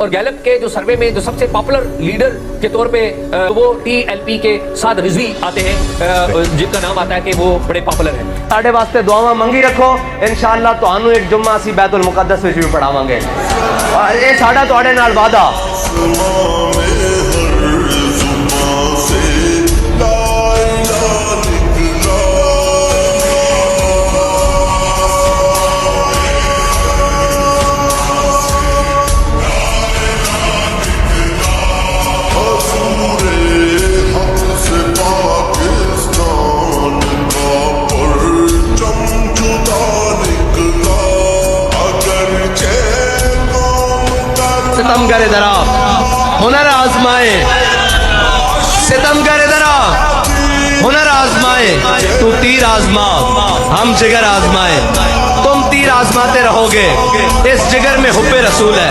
اور گیلپ کے جو سروے میں جو سب سے پاپولر لیڈر کے طور پہ وہ TLP کے ساتھ رضوی آتے ہیں، جن کا نام آتا ہے کہ وہ بڑے پاپولر ہیں. ساڈے واسطے دعاواں منگی رکھو، انشاءاللہ تانوں ایک جمعہ اسی بیت المقدس وچ بھی پڑھاواں گے. یہ ساڈا تواڈے نال وعدہ. ستم کرے درا ہنر آزمائے، ستم کرے درا ہنر آزمائے، تو تیر آزما ہم جگر آزمائے، تم تیر آزماتے رہو گے، اس جگر میں حب رسول ہے.